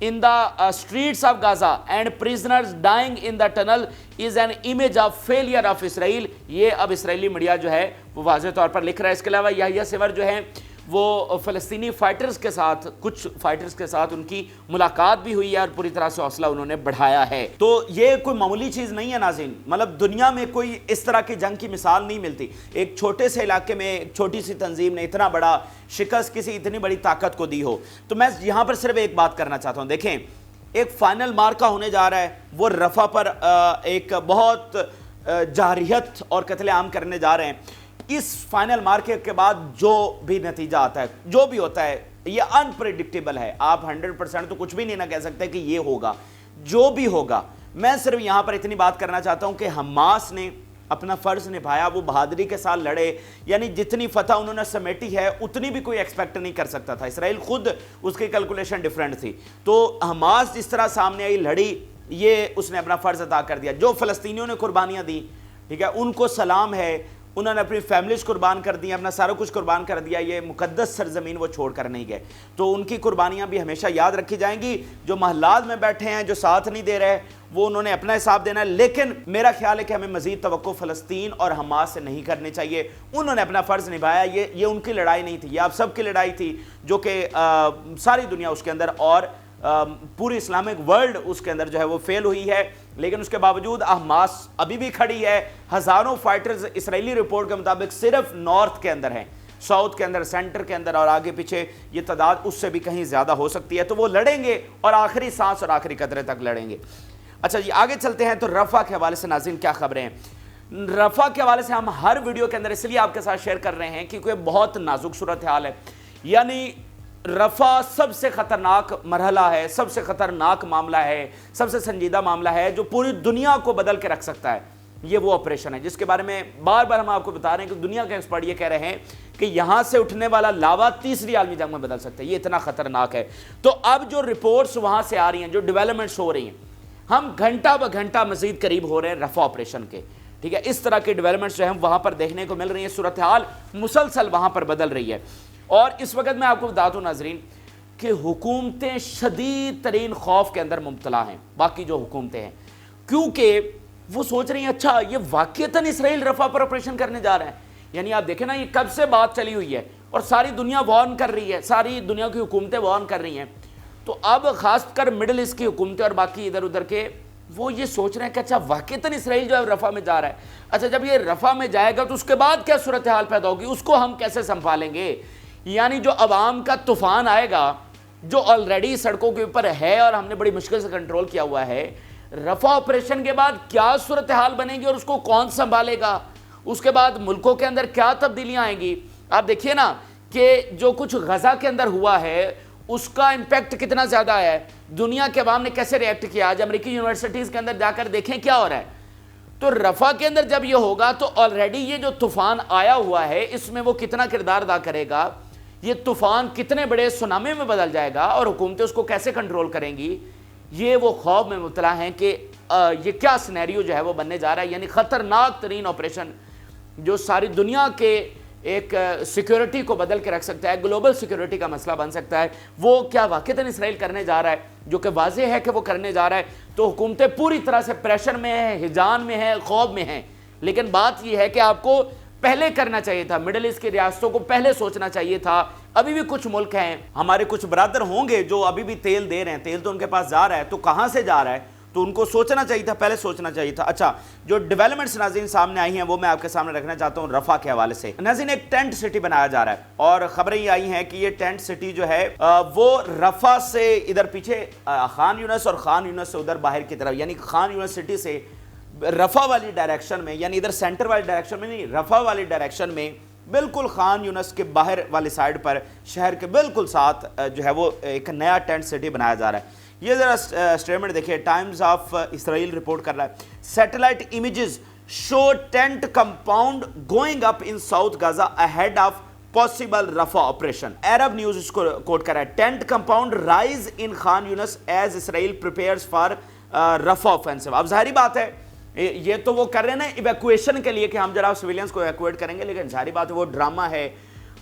in the streets of Gaza and prisoners dying in the tunnel is an image of failure of Israel. یہ اب اسرائیلی media جو ہے وہ واضح طور پر لکھ رہا ہے. اس کے علاوہ یحییٰ سیور جو ہیں وہ فلسطینی فائٹرز کے ساتھ کچھ فائٹرز کے ساتھ ان کی ملاقات بھی ہوئی ہے اور پوری طرح سے حوصلہ انہوں نے بڑھایا ہے. تو یہ کوئی معمولی چیز نہیں ہے ناظرین, مطلب دنیا میں کوئی اس طرح کی جنگ کی مثال نہیں ملتی. ایک چھوٹے سے علاقے میں ایک چھوٹی سی تنظیم نے اتنا بڑا شکست کسی اتنی بڑی طاقت کو دی ہو. تو میں یہاں پر صرف ایک بات کرنا چاہتا ہوں, دیکھیں ایک فائنل مارکہ ہونے جا رہا ہے, وہ رفح پر ایک بہت جارحیت اور قتل عام کرنے جا رہے ہیں. اس فائنل مارکے کے بعد جو بھی نتیجہ آتا ہے, جو بھی ہوتا ہے, یہ انپریڈکٹیبل ہے. آپ 100% تو کچھ بھی نہیں نہ کہہ سکتے کہ یہ ہوگا. جو بھی ہوگا, میں صرف یہاں پر اتنی بات کرنا چاہتا ہوں کہ حماس نے اپنا فرض نبھایا, وہ بہادری کے ساتھ لڑے. یعنی جتنی فتح انہوں نے سمیٹی ہے اتنی بھی کوئی ایکسپیکٹ نہیں کر سکتا تھا. اسرائیل خود اس کی کیلکولیشن ڈیفرنٹ تھی. تو حماس جس طرح سامنے آئی, لڑی, یہ اس نے اپنا فرض ادا کر دیا. جو فلسطینیوں نے قربانیاں دی, ٹھیک ہے, ان کو سلام ہے. انہوں نے اپنی فیملیز قربان کر دی, اپنا سارا کچھ قربان کر دیا. یہ مقدس سرزمین وہ چھوڑ کر نہیں گئے. تو ان کی قربانیاں بھی ہمیشہ یاد رکھی جائیں گی. جو محلات میں بیٹھے ہیں, جو ساتھ نہیں دے رہے, وہ انہوں نے اپنا حساب دینا ہے. لیکن میرا خیال ہے کہ ہمیں مزید توقع فلسطین اور حماس سے نہیں کرنی چاہیے. انہوں نے اپنا فرض نبھایا. یہ ان کی لڑائی نہیں تھی, یہ آپ سب کی لڑائی تھی, جو کہ ساری دنیا اس کے اندر اور پوری اسلامک ورلڈ اس کے اندر جو ہے وہ فیل ہوئی ہے. لیکن اس کے باوجود حماس ابھی بھی کھڑی ہے. ہزاروں فائٹرز اسرائیلی رپورٹ کے مطابق صرف نارتھ کے اندر ہیں, ساؤتھ کے اندر, سینٹر کے اندر, اور آگے پیچھے یہ تعداد اس سے بھی کہیں زیادہ ہو سکتی ہے. تو وہ لڑیں گے اور آخری سانس اور آخری قطرے تک لڑیں گے. اچھا جی, آگے چلتے ہیں. تو رفح کے حوالے سے ناظرین کیا خبریں ہیں؟ رفح کے حوالے سے ہم ہر ویڈیو کے اندر اس لیے آپ کے ساتھ شیئر کر رہے ہیں کیونکہ بہت نازک صورتحال ہے. یعنی رفح سب سے خطرناک مرحلہ ہے, سب سے خطرناک معاملہ ہے, سب سے سنجیدہ معاملہ ہے, جو پوری دنیا کو بدل کے رکھ سکتا ہے. یہ وہ آپریشن ہے جس کے بارے میں بار بار ہم آپ کو بتا رہے ہیں کہ دنیا کے ایکسپرٹ یہ کہہ رہے ہیں کہ یہاں سے اٹھنے والا لاوا تیسری عالمی جنگ میں بدل سکتا ہے. یہ اتنا خطرناک ہے. تو اب جو رپورٹس وہاں سے آ رہی ہیں, جو ڈیولپمنٹس ہو رہی ہیں, ہم گھنٹہ بہ گھنٹہ مزید قریب ہو رہے ہیں رفح آپریشن کے. ٹھیک ہے, اس طرح کی ڈیولپمنٹس جو ہیں وہاں پر دیکھنے کو مل رہی ہیں. صورتحال مسلسل وہاں پر بدل رہی ہے. اور اس وقت میں آپ کو بتا دوں ناظرین کہ حکومتیں شدید ترین خوف کے اندر مبتلا ہیں, باقی جو حکومتیں ہیں, کیونکہ وہ سوچ رہی ہیں اچھا یہ واقعتاً اسرائیل رفح پر آپریشن کرنے جا رہے ہیں. یعنی آپ دیکھیں نا, یہ کب سے بات چلی ہوئی ہے اور ساری دنیا وارن کر رہی ہے, ساری دنیا کی حکومتیں وارن کر رہی ہیں. تو اب خاص کر مڈل ایسٹ کی حکومتیں اور باقی ادھر ادھر کے, وہ یہ سوچ رہے ہیں کہ اچھا واقعتاً اسرائیل جو ہے رفح میں جا رہا ہے. اچھا جب یہ رفح میں جائے گا تو اس کے بعد کیا صورتحال پیدا ہوگی, اس کو ہم کیسے سنبھالیں گے. یعنی جو عوام کا طوفان آئے گا, جو آلریڈی سڑکوں کے اوپر ہے اور ہم نے بڑی مشکل سے کنٹرول کیا ہوا ہے, رفح آپریشن کے بعد کیا صورتحال بنے گی اور اس کو کون سنبھالے گا. اس کے بعد ملکوں کے اندر کیا تبدیلیاں آئیں گی. آپ دیکھیے نا کہ جو کچھ غزہ کے اندر ہوا ہے اس کا امپیکٹ کتنا زیادہ ہے, دنیا کے عوام نے کیسے ریئیکٹ کیا. آج امریکی یونیورسٹیز کے اندر جا کر دیکھیں کیا ہو رہا ہے. تو رفح کے اندر جب یہ ہوگا تو آلریڈی یہ جو طوفان آیا ہوا ہے اس میں وہ کتنا کردار ادا کرے گا, یہ طوفان کتنے بڑے سونامی میں بدل جائے گا اور حکومتیں اس کو کیسے کنٹرول کریں گی. یہ وہ خوف میں مبتلا ہیں کہ یہ کیا سینیریو جو ہے وہ بننے جا رہا ہے. یعنی خطرناک ترین آپریشن جو ساری دنیا کے ایک سیکیورٹی کو بدل کے رکھ سکتا ہے, گلوبل سیکیورٹی کا مسئلہ بن سکتا ہے, وہ کیا واقعتاً اسرائیل کرنے جا رہا ہے, جو کہ واضح ہے کہ وہ کرنے جا رہا ہے. تو حکومتیں پوری طرح سے پریشر میں ہیں, ہجان میں ہیں, خوف میں ہیں. لیکن بات یہ ہے کہ آپ کو پہلے کرنا چاہیے تھا, مڈل ایسٹ کی ریاستوں کو پہلے سوچنا چاہیے تھا. ابھی بھی کچھ ملک ہیں, ہمارے کچھ برادر ہوں گے جو ابھی بھی تیل دے رہے ہیں, تیل تو ان کے پاس جا رہا ہے, تو کہاں سے جا رہا ہے, تو ان کو سوچنا چاہیے تھا, پہلے سوچنا چاہیے تھا. اچھا جو ڈیولپمنٹس ناظرین سامنے آئی ہیں وہ میں آپ کے سامنے رکھنا چاہتا ہوں رفح کے حوالے سے. ناظرین ایک ٹینٹ سٹی بنایا جا رہا ہے اور خبریں یہ آئی ہیں کہ یہ ٹینٹ سٹی جو ہے وہ رفح سے ادھر پیچھے خان یونس اور خان یونس سے ادھر باہر کی طرف, یعنی خان یونس سٹی سے رفح والی ڈائریکشن میں, یعنی ادھر سینٹر والی ڈائریکشن میں نہیں, رفح والی ڈائریکشن میں بالکل خان یونس کے باہر والی سائڈ پر شہر کے بالکل ساتھ جو ہے وہ ایک نیا ٹینٹ سٹی بنایا جا رہا ہے. یہ ذرا اسٹیٹمنٹ دیکھیے, ٹائمز آف اسرائیل رپورٹ کر رہا ہے. Satellite images show tent compound going up in south Gaza ahead of possible Rafah operation. Arab News اس کو کوٹ کر رہا ہے. Tent compound rise in Khan Younis as Israel prepares for Rafah offensive. اب ظاہری بات ہے یہ تو وہ کر رہے ہیں نا ایویکویشن کے لیے کہ ہم ذرا سویلینز کو ایویکویٹ کریں گے, لیکن ظاہری بات ہے وہ ڈرامہ ہے.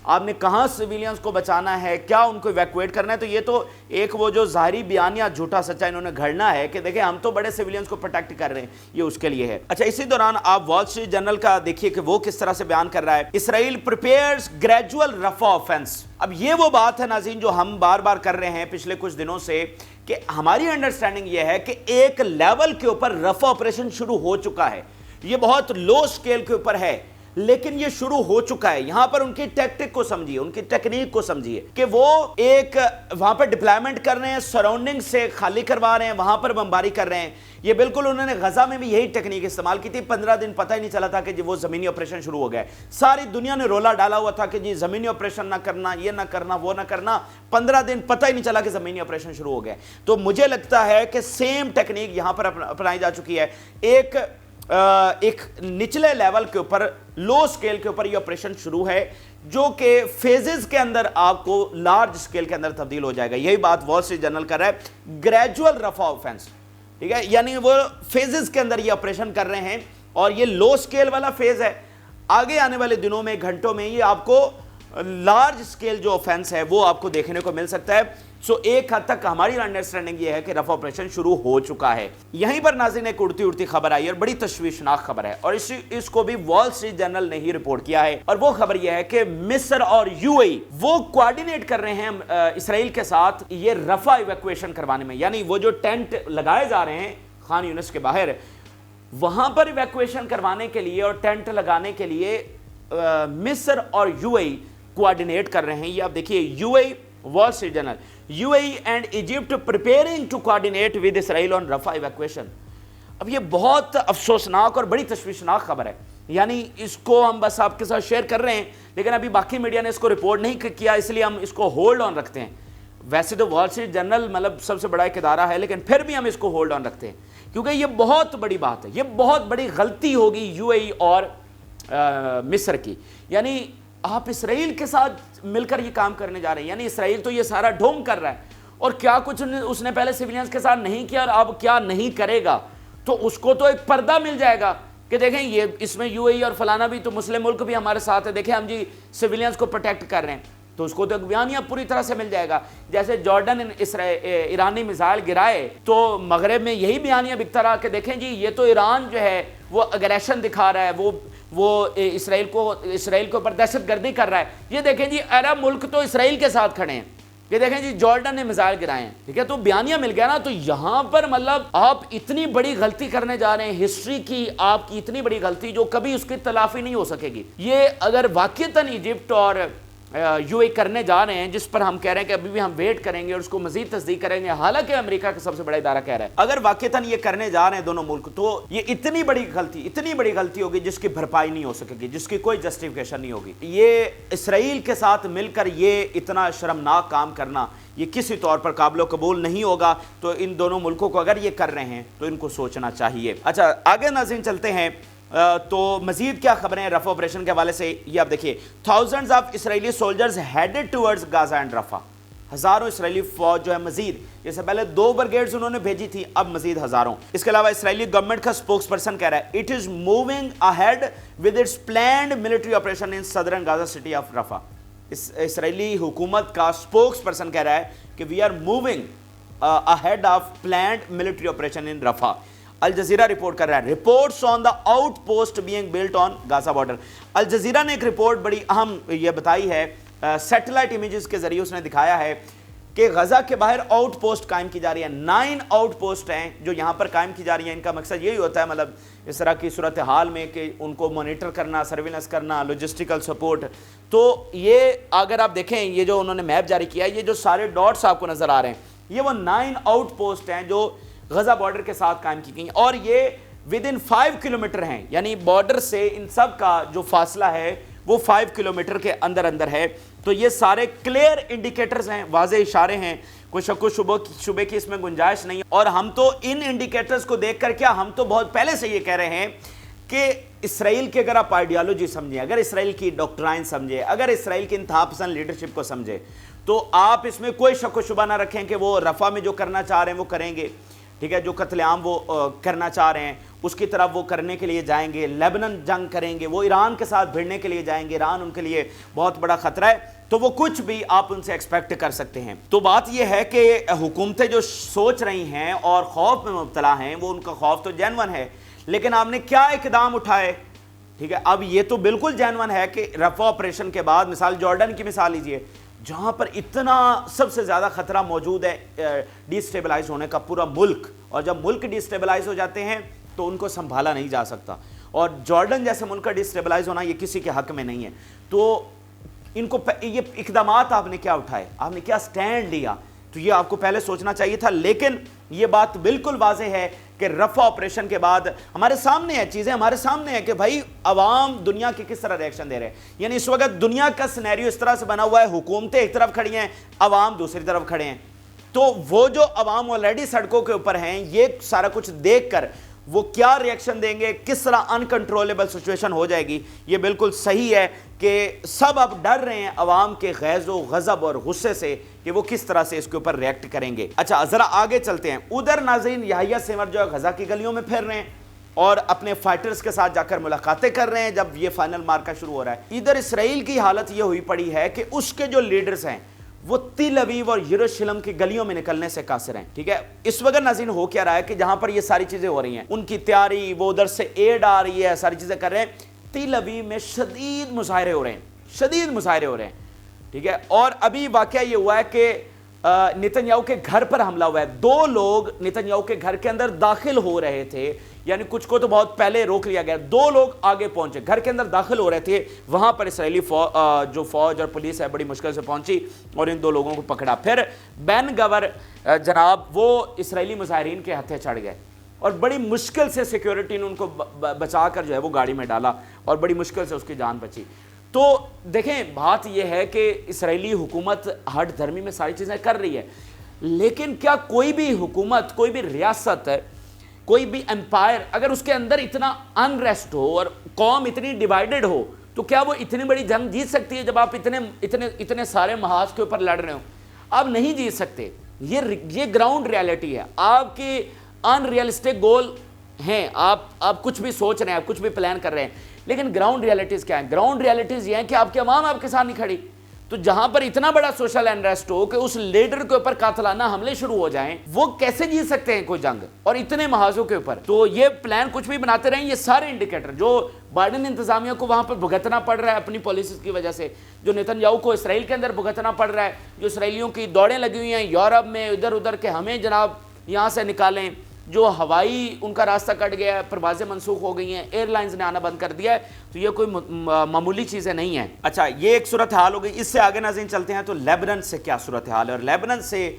آپ نے کہاں سویلینز کو بچانا ہے, کیا ان کو ایویکویٹ کرنا ہے. تو یہ تو ایک وہ جو ظاہری بیانیہ جھوٹا سچا انہوں نے گھڑنا ہے کہ دیکھیں ہم تو بڑے سویلینز کو پروٹیکٹ کر رہے ہیں, یہ اس کے لیے ہے. اچھا, اسی دوران آپ وال اسٹریٹ جرنل کا دیکھیے کہ وہ کس طرح سے بیان کر رہا ہے. اسرائیل پریپیئرز گریجول رفع آفینس. اب یہ وہ بات ہے ناظرین جو ہم بار بار کر رہے ہیں پچھلے کچھ دنوں سے, کہ ہماری انڈرسٹینڈنگ یہ ہے کہ ایک لیول کے اوپر رفع آپریشن شروع ہو چکا ہے. یہ بہت لو سکیل کے اوپر ہے لیکن یہ شروع ہو چکا ہے. یہاں پر ان کی ٹیکٹک کو سمجھیے, ان کی ٹیکنیک کو سمجھیے کہ وہ ایک وہاں پر ڈپلائمنٹ کر رہے ہیں, سراؤنڈنگ سے خالی کروا رہے ہیں, وہاں پر بمباری کر رہے ہیں. یہ بالکل انہوں نے غزہ میں بھی یہی ٹیکنیک استعمال کی تھی. 15 دن پتہ ہی نہیں چلا تھا کہ وہ زمینی آپریشن شروع ہو گئے. ساری دنیا نے رولا ڈالا ہوا تھا کہ جی زمینی آپریشن نہ کرنا, یہ نہ کرنا, وہ نہ کرنا. 15 دن پتہ ہی نہیں چلا کہ زمینی آپریشن شروع ہو گئے. تو مجھے لگتا ہے کہ سیم ٹیکنیک یہاں پر اپنائی جا چکی ہے. ایک نچلے لیول کے اوپر, لو سکیل کے اوپر یہ آپریشن شروع ہے جو کہ فیزز کے اندر آپ کو لارج سکیل کے اندر تبدیل ہو جائے گا. یہی بات وال اسٹریٹ جرنل کر رہا ہے, گریجول رفع آفینس. ٹھیک ہے, یعنی وہ فیزز کے اندر یہ آپریشن کر رہے ہیں اور یہ لو سکیل والا فیز ہے. آگے آنے والے دنوں میں, گھنٹوں میں یہ آپ کو لارج سکیل جو آفینس ہے وہ آپ کو دیکھنے کو مل سکتا ہے. سو ایک حد تک ہماری انڈرسٹینڈنگ یہ ہے کہ رفع آپریشن شروع ہو چکا ہے. یہیں پر ناظرین ایک اڑتی خبر آئی اور بڑی تشویشناک خبر ہے, اور اس کو بھی وال اسٹریٹ جرنل نے ہی رپورٹ کیا ہے. اور وہ خبر یہ ہے کہ مصر اور یو اے وہ کوارڈینیٹ کر رہے ہیں اسرائیل کے ساتھ یہ رفع ایویکویشن کروانے میں. یعنی وہ جو ٹینٹ لگائے جا رہے ہیں خان یونس کے باہر, وہاں پر ایویکویشن کروانے کے لیے اور ٹینٹ لگانے کے لیے مصر اور یو اے کوارڈینیٹ کر رہے ہیں. یہ آپ دیکھیے, U A, Wall Street Journal, U A and Egypt preparing to coordinate with Israel on Rafah evacuation. اب یہ بہت افسوسناک اور بڑی تشویشناک خبر ہے. یعنی اس کو ہم بس آپ کے ساتھ شیئر کر رہے ہیں لیکن ابھی باقی میڈیا نے اس کو رپورٹ نہیں کیا, اس لیے ہم اس کو ہولڈ آن رکھتے ہیں. ویسے تو وال اسٹریٹ جرنل مطلب سب سے بڑا ایک ادارہ ہے لیکن پھر بھی ہم اس کو ہولڈ آن رکھتے ہیں کیونکہ یہ بہت بڑی بات ہے, یہ بہت بڑی غلطی ہوگی یو اے اور مصر کی. یعنی آپ اسرائیل کے ساتھ مل کر یہ کام کرنے جا رہے ہیں. یعنی اسرائیل تو یہ سارا ڈھونگ کر رہا ہے اور کیا کچھ اس نے پہلے سیویلینز کے ساتھ نہیں کیا اور اب کیا نہیں کرے گا, تو اس کو تو ایک پردہ مل جائے گا کہ دیکھیں یہ اس میں یو اے ای اور فلانا بھی تو مسلم ملک بھی ہمارے ساتھ ہے, دیکھیں ہم جی سیویلینز کو پروٹیکٹ کر رہے ہیں. تو اس کو تو بیانیہ پوری طرح سے مل جائے گا. جیسے جارڈن ایرانی میزائل گرائے تو مغرب میں یہی بیانیہ بکتا رہا کہ دیکھیں جی یہ تو ایران جو ہے وہ اگریشن دکھا رہا ہے, وہ اسرائیل کے اوپر دہشت گردی کر رہا ہے. یہ دیکھیں جی عرب ملک تو اسرائیل کے ساتھ کھڑے ہیں, یہ دیکھیں جی جارڈن نے میزائل گرائے ہیں. ٹھیک ہے, تو بیانیہ مل گیا نا. تو یہاں پر مطلب آپ اتنی بڑی غلطی کرنے جا رہے ہیں, ہسٹری کی آپ کی اتنی بڑی غلطی جو کبھی اس کی تلافی نہیں ہو سکے گی. یہ اگر واقعتاً ایجپٹ اور یو اے کرنے جا رہے ہیں, جس پر ہم کہہ رہے ہیں کہ ابھی بھی ہم ویٹ کریں گے اور اس کو مزید تصدیق کریں گے, حالانکہ امریکہ کا سب سے بڑا ادارہ کہہ رہا ہے, اگر واقعتاً یہ کرنے جا رہے ہیں دونوں ملک, تو یہ اتنی بڑی غلطی ہوگی جس کی بھرپائی نہیں ہو سکے گی, جس کی کوئی جسٹیفیکیشن نہیں ہوگی. یہ اسرائیل کے ساتھ مل کر یہ اتنا شرمناک کام کرنا یہ کسی طور پر قابل و قبول نہیں ہوگا. تو ان دونوں ملکوں کو اگر یہ کر رہے ہیں تو ان کو سوچنا چاہیے. اچھا, آگے ناظرین چلتے ہیں. تو مزید کیا خبریں ہیں رفع آپریشن کے حوالے سے, یہ آپ دیکھیے. Thousands of Israeli soldiers headed towards غازہ and رفع. ہزاروں اسرائیلی فوج جو ہے مزید, جیسے پہلے 2 بریگیڈز انہوں نے بھیجی تھی, اب مزید ہزاروں. اس کے علاوہ اسرائیلی گورنمنٹ کا سپوکس پرسن کہہ رہا ہے it is moving ahead with its planned military operation in southern Gaza city of Rafah. اسرائیلی حکومت کا سپوکس پرسن کہہ رہا ہے کہ we are moving ahead of planned military operation in Rafah. Al Jazeera report کر رہا ہے reports on the outpost being built on Gaza border. Al Jazeera نے ایک رپورٹ بڑی اہم یہ بتائی ہے, سیٹلائٹ امیجز کے ذریعے اس نے دکھایا ہے کہ غزہ کے باہر آؤٹ پوسٹ قائم کی جا رہی ہے. 9 آؤٹ پوسٹ ہیں جو یہاں پر قائم کی جا رہی ہیں. ان کا مقصد یہی ہوتا ہے مطلب اس طرح کی صورتحال میں کہ ان کو مانیٹر کرنا, سرویلنس کرنا, لاجسٹیکل سپورٹ. تو یہ اگر آپ دیکھیں یہ جو انہوں نے میپ جاری کیا ہے, یہ جو سارے ڈاٹس آپ کو نظر آ رہے ہیں, یہ وہ 9 آؤٹ پوسٹ ہیں جو غزہ بارڈر کے ساتھ قائم کی گئی, اور یہ ودن 5 کلومیٹر ہیں. یعنی بارڈر سے ان سب کا جو فاصلہ ہے وہ 5 کلومیٹر کے اندر ہے. تو یہ سارے کلیئر انڈیکیٹرز ہیں, واضح اشارے ہیں, کوئی شک و شبے کی اس میں گنجائش نہیں. اور ہم تو ان انڈیکیٹرز کو دیکھ کر کیا, ہم تو بہت پہلے سے یہ کہہ رہے ہیں کہ اسرائیل کی اگر آپ آئیڈیالوجی سمجھیں, اگر اسرائیل کی ڈاکٹرائن سمجھیں, اگر اسرائیل کی انتہا پسند لیڈرشپ کو سمجھیں, تو آپ اس میں کوئی شک و شبہ نہ رکھیں کہ وہ رفع میں جو کرنا چاہ رہے ہیں وہ کریں گے. ٹھیک ہے, جو قتل عام وہ کرنا چاہ رہے ہیں اس کی طرف وہ کرنے کے لیے جائیں گے, لیبنان جنگ کریں گے, وہ ایران کے ساتھ بھیڑنے کے لیے جائیں گے, ایران ان کے لیے بہت بڑا خطرہ ہے, تو وہ کچھ بھی آپ ان سے ایکسپیکٹ کر سکتے ہیں. تو بات یہ ہے کہ حکومتیں جو سوچ رہی ہیں اور خوف میں مبتلا ہیں, وہ ان کا خوف تو جینون ہے, لیکن آپ نے کیا اقدام اٹھائے, ٹھیک ہے. اب یہ تو بالکل جینون ہے کہ رفع آپریشن کے بعد, مثال جارڈن کی مثال لیجئے, جہاں پر اتنا سب سے زیادہ خطرہ موجود ہے ڈی سٹیبلائز ہونے کا پورا ملک, اور جب ملک ڈی سٹیبلائز ہو جاتے ہیں تو ان کو سنبھالا نہیں جا سکتا, اور جارڈن جیسے ملک کا ڈی سٹیبلائز ہونا یہ کسی کے حق میں نہیں ہے. تو ان کو یہ اقدامات آپ نے کیا اٹھائے, آپ نے کیا سٹینڈ لیا, تو یہ آپ کو پہلے سوچنا چاہیے تھا. لیکن یہ بات بالکل واضح ہے کہ رفع آپریشن کے بعد ہمارے سامنے ہے, چیزیں ہمارے سامنے ہیں کہ بھائی عوام دنیا کے کس طرح ریئیکشن دے رہے ہیں. یعنی اس وقت دنیا کا سینیریو اس طرح سے بنا ہوا ہے, حکومتیں ایک طرف کھڑی ہیں, عوام دوسری طرف کھڑے ہیں. تو وہ جو عوام آلریڈی سڑکوں کے اوپر ہیں, یہ سارا کچھ دیکھ کر وہ کیا ریئیکشن دیں گے, کس طرح انکنٹرولیبل سچویشن ہو جائے گی. یہ بالکل صحیح ہے کہ سب اب ڈر رہے ہیں عوام کے غیظ و غضب اور غصے سے کہ وہ کس طرح سے اس کے اوپر ریئیکٹ کریں گے. اچھا ذرا آگے چلتے ہیں. ادھر ناظرین یحییٰ سنور جو ہے غزہ کی گلیوں میں پھر رہے ہیں اور اپنے فائٹرز کے ساتھ جا کر ملاقاتیں کر رہے ہیں جب یہ فائنل مارکا شروع ہو رہا ہے. ادھر اسرائیل کی حالت یہ ہوئی پڑی ہے کہ اس کے جو لیڈرز ہیں وہ تل ابیب اور یروشلم کی گلیوں میں نکلنے سے قاصر ہیں. ٹھیک ہے, اس وقت ناظرین ہو کیا رہا ہے کہ جہاں پر یہ ساری چیزیں ہو رہی ہیں, ان کی تیاری, وہ ادھر سے ایڈ آ رہی ہے, ساری چیزیں کر رہے ہیں, تل ابیب میں شدید مظاہرے ہو رہے ہیں, شدید مظاہرے ہو رہے ہیں. ٹھیک ہے, اور ابھی واقعہ یہ ہوا ہے کہ نتن یاہو کے گھر پر حملہ ہوا ہے. 2 لوگ نتن یاہو کے گھر کے اندر داخل ہو رہے تھے, یعنی کچھ کو تو بہت پہلے روک لیا گیا, 2 لوگ آگے پہنچے, گھر کے اندر داخل ہو رہے تھے, وہاں پر اسرائیلی جو فوج اور پولیس ہے بڑی مشکل سے پہنچی اور ان 2 لوگوں کو پکڑا. پھر بین گور جناب وہ اسرائیلی مظاہرین کے ہتھے چڑھ گئے اور بڑی مشکل سے سیکیورٹی نے ان کو بچا کر جو ہے وہ گاڑی میں ڈالا اور بڑی مشکل سے اس کی جان بچی. تو دیکھیں بات یہ ہے کہ اسرائیلی حکومت ہٹ دھرمی میں ساری چیزیں کر رہی ہے, لیکن کیا کوئی بھی حکومت, کوئی بھی ریاست, کوئی بھی امپائر اگر اس کے اندر اتنا انریسٹ ہو اور قوم اتنی ڈیوائیڈڈ ہو تو کیا وہ اتنی بڑی جنگ جیت سکتی ہے جب آپ اتنے سارے محاذ کے اوپر لڑ رہے ہو؟ آپ نہیں جیت سکتے. یہ گراؤنڈ ریالٹی ہے. آپ کے ان ریئلسٹک گول ہیں, آپ کچھ بھی سوچ رہے ہیں, آپ کچھ بھی پلان کر رہے ہیں, لیکن گراؤنڈ ریالٹیز کیا ہیں؟ گراؤنڈ ریالٹیز یہ ہیں کہ آپ کے عوام آپ کے ساتھ نہیں کھڑی. تو جہاں پر اتنا بڑا سوشل انریسٹ ہو کہ اس لیڈر کے اوپر قاتلانہ حملے شروع ہو جائیں, وہ کیسے جیت سکتے ہیں کوئی جنگ, اور اتنے محاذوں کے اوپر؟ تو یہ پلان کچھ بھی بناتے رہیں, یہ سارے انڈیکیٹر جو بائیڈن انتظامیہ کو وہاں پر بھگتنا پڑ رہا ہے اپنی پالیسیز کی وجہ سے, جو نتن یاہو کو اسرائیل کے اندر بھگتنا پڑ رہا ہے, جو اسرائیلیوں کی دوڑیں لگی ہوئی ہیں یورپ میں ادھر ادھر کے ہمیں جناب یہاں سے نکالیں, جو ہوائی ان کا راستہ کٹ گیا ہے, پروازیں منسوخ ہو گئی ہیں, ایئر لائنز نے آنا بند کر دیا ہے, تو یہ کوئی معمولی چیزیں نہیں ہیں. اچھا یہ ایک صورتحال ہو گئی. اس سے آگے ناظرین چلتے ہیں تو لیبنان سے کیا صورتحال ہے, اور لیبنان سے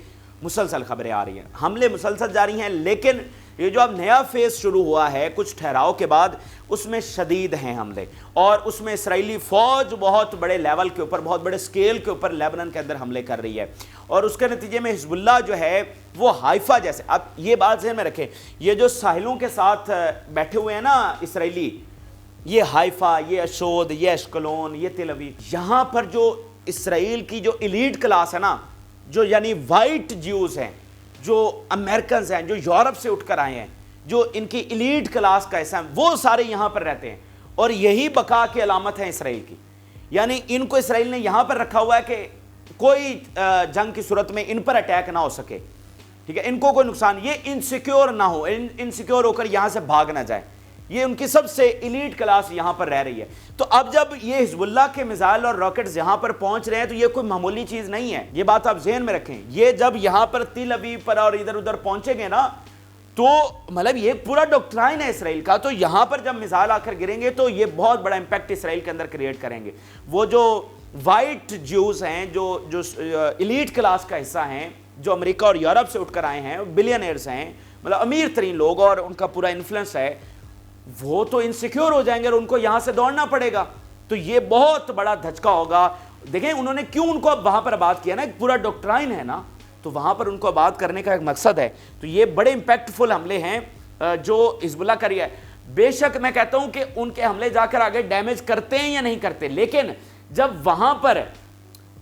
مسلسل خبریں آ رہی ہیں, حملے مسلسل جاری ہیں, لیکن یہ جو اب نیا فیز شروع ہوا ہے کچھ ٹھہراؤ کے بعد, اس میں شدید ہیں حملے, اور اس میں اسرائیلی فوج بہت بڑے لیول کے اوپر, بہت بڑے سکیل کے اوپر لیبنان کے اندر حملے کر رہی ہے, اور اس کے نتیجے میں حزب اللہ جو ہے وہ حائفہ جیسے, اب یہ بات ذہن میں رکھیں, یہ جو ساحلوں کے ساتھ بیٹھے ہوئے ہیں نا اسرائیلی, یہ حائفہ, یہ اشود, یہ اشکلون, یہ تل ابیب, یہاں پر جو اسرائیل کی جو ایلیٹ کلاس ہے نا, جو یعنی وائٹ جیوز ہیں, جو امریکنز ہیں, جو یورپ سے اٹھ کر آئے ہیں, جو ان کی ایلیٹ کلاس کا حصہ ہیں, وہ سارے یہاں پر رہتے ہیں, اور یہی بقا کی علامت ہے اسرائیل کی. یعنی ان کو اسرائیل نے یہاں پر رکھا ہوا ہے کہ کوئی جنگ کی صورت میں ان پر اٹیک نہ ہو سکے, ٹھیک ہے, ان کو کوئی نقصان, یہ انسیکیور نہ ہو, انسیکیور ہو کر یہاں سے بھاگ نہ جائے. یہ ان کی سب سے ایلیٹ کلاس یہاں پر رہ رہی ہے. تو اب جب یہ حزب اللہ کے میزائل اور راکٹس یہاں پر پہنچ رہے ہیں تو یہ کوئی معمولی چیز نہیں ہے, یہ بات آپ ذہن میں رکھیں. یہ جب یہاں پر تل ابیب پر اور ادھر ادھر پہنچیں گے نا, تو مطلب یہ پورا ڈاکٹرائن ہے اسرائیل کا, تو یہاں پر جب میزائل آ کر گریں گے تو یہ بہت بڑا امپیکٹ اسرائیل کے اندر کریٹ کریں گے. وہ جو وائٹ جیوز ہیں, جو ایلیٹ کلاس کا حصہ ہیں, جو امریکہ اور یورپ سے اٹھ کر آئے ہیں, بلینئرز ہیں, مطلب امیر ترین لوگ, اور ان کا پورا انفلوئنس ہے, وہ تو انسیکیور ہو جائیں گے اور ان کو یہاں سے دوڑنا پڑے گا. تو یہ بہت بڑا دھچکا ہوگا. دیکھیں انہوں نے کیوں ان کو اب وہاں پر آباد کیا نا, ایک پورا ڈاکٹرائن ہے نا, تو وہاں پر ان کو آباد کرنے کا ایک مقصد ہے. تو یہ بڑے امپیکٹ فل حملے ہیں جو حزب اللہ کر رہی ہے. بے شک میں کہتا ہوں کہ ان کے حملے جا کر آگے ڈیمیج کرتے ہیں یا نہیں کرتے, لیکن جب وہاں پر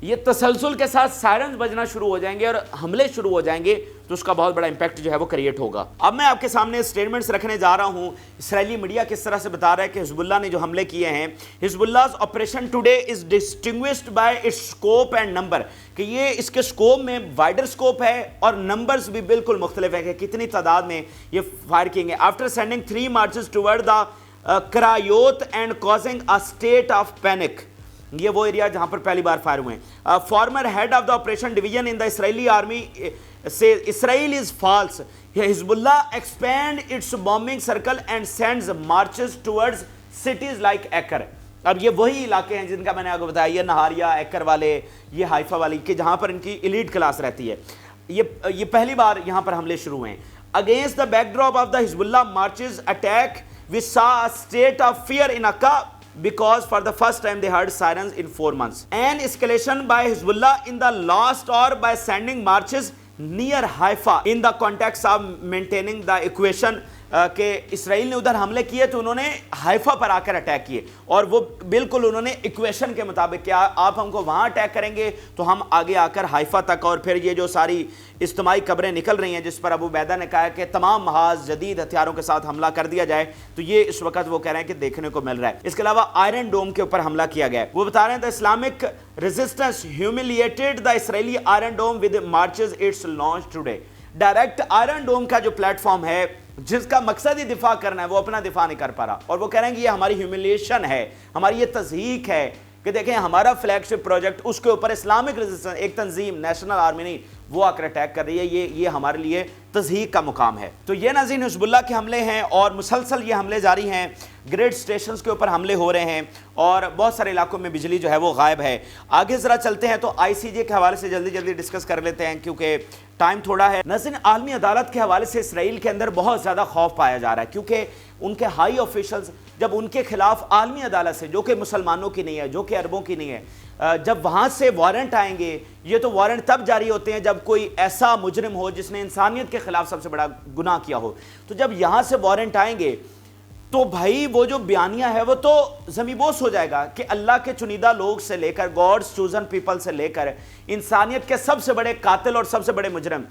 یہ تسلسل کے ساتھ سائرنز بجنا شروع ہو جائیں گے اور حملے شروع ہو جائیں گے تو اس کا بہت بڑا امپیکٹ جو ہے وہ کریٹ ہوگا۔ اب میں آپ کے سامنے سٹیٹمنٹس رکھنے جا رہا ہوں۔ اسرائیلی میڈیا کس طرح سے بتا رہا ہے کہ حزب اللہ نے جو حملے کیے ہیں، Hezbollah operation today is distinguished by its scope and number, کہ یہ اس کے اسکوپ میں وائڈر اسکوپ ہے اور نمبرز بھی بالکل مختلف ہے کہ کتنی تعداد میں یہ فائر کیے گے۔ After sending 3 marches toward the Kiryat and causing a state of panic, یہ وہ ایریا جہاں پر پہلی بار فائر ہوئے ہیں۔ Former head of the operation division in the Israeli army سے Israel is false, Hezbollah expand its bombing circle and sends marches towards cities like Acre. اب یہ وہی علاقے ہیں جن کا میں نے آپ کو بتایا، یہ نہاریا، ایکر والے، یہ حائفہ والی، کہ جہاں پر ان کی ایلیٹ کلاس رہتی ہے۔ یہ پہلی بار یہاں پر حملے شروع ہوئے ہیں۔ Against the backdrop of the Hezbollah marches attack we saw a state of fear in Akka because for the first time they heard sirens in 4 months. An escalation by Hezbollah in the last hour by sending marches near Haifa in the context of maintaining the equation کہ اسرائیل نے ادھر حملے کیے تو انہوں نے حائفہ پر آ کر attack کیے، اور وہ بالکل انہوں نے ایکویشن کے مطابق کہ آپ ہم کو وہاں اٹیک کریں گے تو ہم آگے آ کر حائفہ تک، اور پھر یہ جو ساری اجتماعی قبریں نکل رہی ہیں جس پر ابو عبیدہ نے کہا کہ تمام محاذ جدید ہتھیاروں کے ساتھ حملہ کر دیا جائے، تو یہ اس وقت وہ کہہ رہے ہیں کہ دیکھنے کو مل رہا ہے۔ اس کے علاوہ آئرن ڈوم کے اوپر حملہ کیا گیا ہے۔ وہ بتا رہے ہیں the Islamic resistance humiliated the Israeli Iron Dome with marches its launch today. Direct Iron Dome کا جو پلیٹ فارم ہے جس کا مقصد ہی دفاع کرنا ہے، وہ اپنا دفاع نہیں کر پا رہا، اور وہ کہہ رہے ہیں کہ یہ ہماری ہیوملیشن ہے، ہماری یہ تضحیق ہے کہ دیکھیں ہمارا فلیگ شپ پروجیکٹ، اس کے اوپر اسلامک ریزسٹنس ایک تنظیم، نیشنل آرمی نہیں، وہ آ کر اٹیک کر رہی ہے، یہ ہمارے لیے تضحیق کا مقام ہے۔ تو یہ ناظرین حزب اللہ کے حملے ہیں اور مسلسل یہ حملے جاری ہیں، گریڈ سٹیشنز کے اوپر حملے ہو رہے ہیں اور بہت سارے علاقوں میں بجلی جو ہے وہ غائب ہے۔ آگے ذرا چلتے ہیں تو آئی سی جے کے حوالے سے جلدی ڈسکس کر لیتے ہیں کیونکہ ٹائم تھوڑا ہے۔ ناظرین عالمی عدالت کے حوالے سے اسرائیل کے اندر بہت زیادہ خوف پایا جا رہا ہے، کیونکہ ان کے ہائی آفیشلز جب ان کے خلاف عالمی عدالت سے، جو کہ مسلمانوں کی نہیں ہے، جو کہ عربوں کی نہیں ہے، جب وہاں سے وارنٹ آئیں گے، یہ تو وارنٹ تب جاری ہوتے ہیں جب کوئی ایسا مجرم ہو جس نے انسانیت کے خلاف سب سے بڑا گناہ کیا ہو، تو جب یہاں سے وارنٹ آئیں گے تو بھائی وہ جو بیانیہ ہے وہ تو زمیبوس ہو جائے گا کہ اللہ کے چنیدہ لوگ سے لے کر، گاڈز چوزن پیپل سے لے کر انسانیت کے سب سے بڑے قاتل اور سب سے بڑے مجرم۔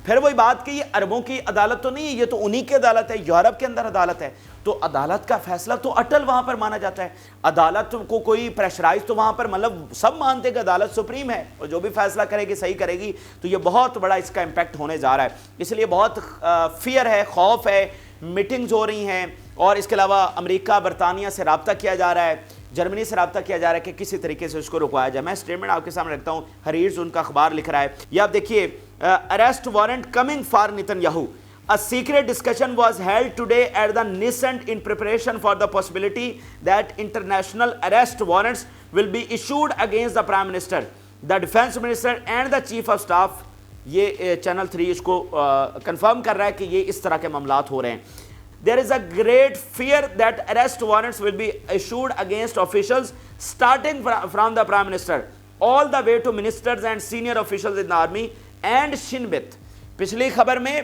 پھر وہی بات کہ یہ عربوں کی عدالت تو نہیں ہے، یہ تو انہی کی عدالت ہے، یورپ کے اندر عدالت ہے، تو عدالت کا فیصلہ تو اٹل وہاں پر مانا جاتا ہے۔ عدالت کو کوئی پریشرائز تو وہاں پر مطلب سب مانتے کہ عدالت سپریم ہے اور جو بھی فیصلہ کرے گی صحیح کرے گی، تو یہ بہت بڑا اس کا امپیکٹ ہونے جا رہا ہے۔ اس لیے بہت فیئر ہے، خوف ہے، میٹنگز ہو رہی ہیں، اور اس کے علاوہ امریکہ، برطانیہ سے رابطہ کیا جا رہا ہے، جرمنی سے رابطہ کیا جا رہا ہے کہ کسی طریقے سے اس کو رکوایا جائے۔ میں اسٹیٹمنٹ آپ کے سامنے رکھتا ہوں، حریرز ان کا اخبار لکھ رہا ہے، یہ آپ دیکھیے، arrest warrant coming for Netanyahu, a secret discussion was held today at the Knesset in preparation for the possibility that international arrest warrants will be issued against the Prime Minister, the Defense Minister and the Chief of Staff۔ یہ channel 3 اس کو confirm کر رہا ہے کہ یہ اس طرح کے معاملات ہو رہے ہیں۔ There is a great fear that arrest warrants will be issued against officials starting from the Prime Minister all the way to ministers and senior officials in the army and Shin Bet۔ پچھلی خبر میں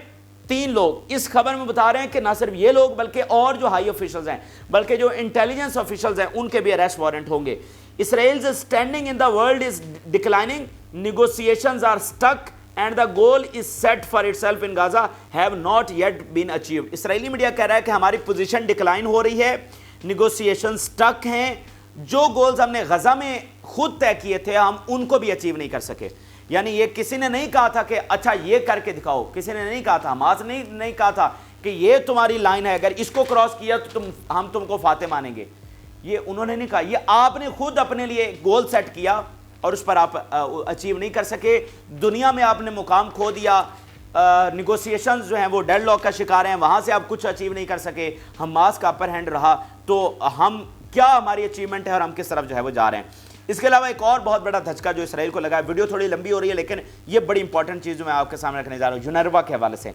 3 لوگ، اس خبر میں بتا رہے ہیں کہ نہ صرف یہ لوگ بلکہ اور جو ہائی آفیشلز ہیں، بلکہ جو انٹیلیجنس آفیشلز ہیں، ان کے بھی اریسٹ وارنٹ ہوں گے۔ Israel's standing in the world is declining, negotiations are stuck and the goal is set for itself in Gaza have not yet been achieved۔ Israeli media کہہ رہا ہے کہ ہماری پوزیشن ڈکلائن ہو رہی ہے، نیگوسیشن سٹک ہیں، جو گولز ہم نے غزہ میں خود طے کیے تھے ہم ان کو بھی اچیو نہیں کر سکے۔ یعنی یہ کسی نے نہیں کہا تھا کہ اچھا یہ کر کے دکھاؤ، کسی نے نہیں کہا تھا، حماس نے نہیں کہا تھا کہ یہ تمہاری لائن ہے، اگر اس کو کراس کیا تو ہم تم کو فاتح مانیں گے، یہ انہوں نے نہیں کہا، یہ آپ نے خود اپنے لیے گول سیٹ کیا اور اس پر آپ اچیو نہیں کر سکے۔ دنیا میں آپ نے مقام کھو دیا، نیگوسیشنز جو ہیں وہ ڈیڈ لاک کا شکار ہیں، وہاں سے آپ کچھ اچیو نہیں کر سکے، حماس کا اپر ہینڈ رہا، تو ہم کیا ہماری اچیومنٹ ہے اور ہم کس طرف جو ہے وہ جا رہے ہیں۔ اس کے علاوہ ایک اور بہت بڑا دھچکا جو اسرائیل کو لگا ہے، ویڈیو تھوڑی لمبی ہو رہی ہے لیکن یہ بڑی امپورٹنٹ چیز جو میں آپ کے سامنے رکھنے جا رہا ہوں یونروا کے حوالے سے۔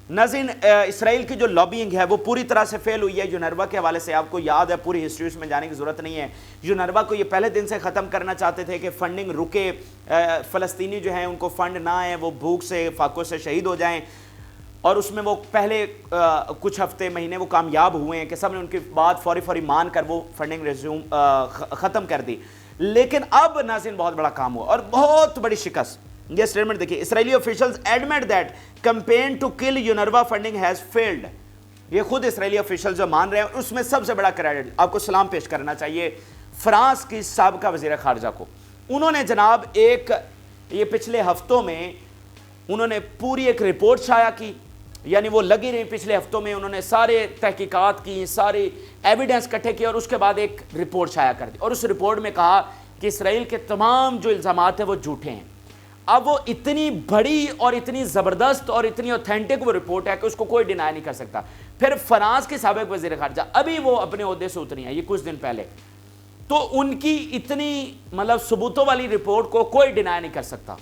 ناظرین اسرائیل کی جو لابینگ ہے وہ پوری طرح سے فیل ہوئی ہے یونروا کے حوالے سے۔ آپ کو یاد ہے، پوری ہسٹری اس میں جانے کی ضرورت نہیں ہے، یونروا کو یہ پہلے دن سے ختم کرنا چاہتے تھے کہ فنڈنگ رکے، فلسطینی جو ہیں ان کو فنڈ نہ آئیں، وہ بھوک سے فاقوں سے شہید ہو جائیں، اور اس میں وہ پہلے کچھ ہفتے مہینے وہ کامیاب ہوئے ہیں کہ سب نے ان کی بات فوری مان کر وہ فنڈنگ ریزیوم ختم کر دی۔ لیکن اب ناظرین بہت بڑا کام ہوا اور بہت بڑی شکست. یہ اسٹیٹمنٹ دیکھیے, Israeli officials admit that campaign to kill یونروا فنڈنگ ہیز فیلڈ. یہ خود اسرائیلی آفیشلز جو مان رہے ہیں, اس میں سب سے بڑا کریڈٹ آپ کو سلام پیش کرنا چاہیے فرانس کی سابقہ وزیر خارجہ کو. انہوں نے جناب یہ پچھلے ہفتوں میں انہوں نے پوری ایک رپورٹ شائع کی, یعنی وہ لگی رہی پچھلے ہفتوں میں, انہوں نے سارے تحقیقات کی, سارے ایویڈنس اکٹھے کیے اور اس کے بعد ایک رپورٹ شائع کر دی, اور اس رپورٹ میں کہا کہ اسرائیل کے تمام جو الزامات ہیں وہ جھوٹے ہیں. اب وہ اتنی بڑی اور اتنی زبردست اور اتنی اوتھینٹک وہ رپورٹ ہے کہ اس کو کوئی ڈینائی نہیں کر سکتا. پھر فرانس کے سابق وزیر خارجہ ابھی وہ اپنے عہدے سے اتری ہیں, یہ کچھ دن پہلے, تو ان کی اتنی مطلب ثبوتوں والی رپورٹ کو کوئی ڈینائی نہیں کر سکتا.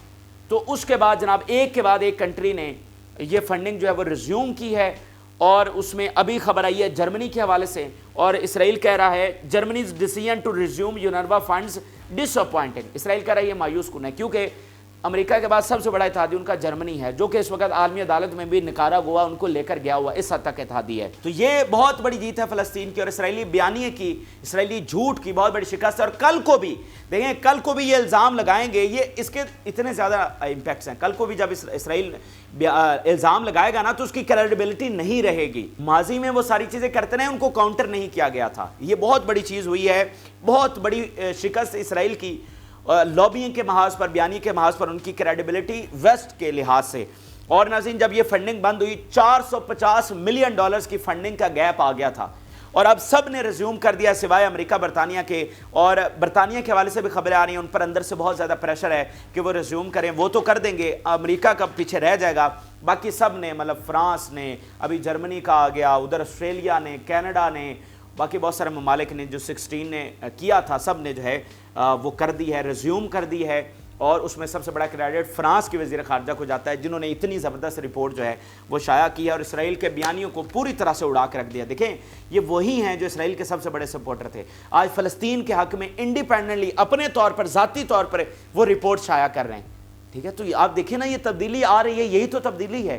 تو اس کے بعد جناب ایک کے بعد ایک کنٹری نے یہ فنڈنگ جو ہے وہ ریزیوم کی ہے, اور اس میں ابھی خبر آئی ہے جرمنی کے حوالے سے, اور اسرائیل کہہ رہا ہے جرمنیز ڈیسیژن ٹو ریزیوم یونروا فنڈز ڈس اپوائنٹنگ. اسرائیل کہہ رہا ہے یہ مایوس کن ہے, کیونکہ امریکہ کے بعد سب سے بڑا اتحادی ان کا جرمنی ہے, جو کہ اس وقت عالمی عدالت میں بھی نکارا ان کو لے کر گیا ہوا, اس حد تک اتحادی ہے. تو یہ بہت بڑی جیت ہے فلسطین کی, اور اسرائیلی بیانیے کی, اسرائیلی جھوٹ کی بہت بڑی شکست ہے. اور کل کو بھی دیکھیں, کل کو بھی یہ الزام لگائیں گے, یہ اس کے اتنے زیادہ امپیکٹس ہیں. کل کو بھی جب اسرائیل الزام لگائے گا نا تو اس کی کریڈیبلٹی نہیں رہے گی. ماضی میں وہ ساری چیزیں کرتے رہے, ان کو کاؤنٹر نہیں کیا گیا تھا. یہ بہت بڑی چیز ہوئی ہے, بہت بڑی شکست اسرائیل کی لابینگ کے محاذ پر, بیانی کے محاذ پر, ان کی کریڈیبلٹی ویسٹ کے لحاظ سے. اور ناظرین جب یہ فنڈنگ بند ہوئی, $450 ملین کی فنڈنگ کا گیپ آ گیا تھا, اور اب سب نے ریزیوم کر دیا سوائے امریکہ برطانیہ کے. اور برطانیہ کے حوالے سے بھی خبریں آ رہی ہیں, ان پر اندر سے بہت زیادہ پریشر ہے کہ وہ ریزیوم کریں. وہ تو کر دیں گے, امریکہ کا پیچھے رہ جائے گا. باقی سب نے, مطلب فرانس نے, ابھی جرمنی کا آ گیا, ادھر آسٹریلیا نے, کینیڈا نے, باقی بہت سارے ممالک نے جو 16 نے کیا تھا, سب نے جو ہے وہ کر دی ہے, ریزیوم کر دی ہے. اور اس میں سب سے بڑا کریڈٹ فرانس کی وزیر خارجہ کو جاتا ہے, جنہوں نے اتنی زبردست رپورٹ جو ہے وہ شائع کی ہے اور اسرائیل کے بیانیوں کو پوری طرح سے اڑا کے رکھ دیا. دیکھیں یہ وہی ہیں جو اسرائیل کے سب سے بڑے سپورٹر تھے, آج فلسطین کے حق میں انڈیپینڈنٹلی اپنے طور پر, ذاتی طور پر وہ رپورٹ شائع کر رہے ہیں. ٹھیک ہے, تو آپ دیکھیں نا, یہ تبدیلی آ رہی ہے, یہی تو تبدیلی ہے.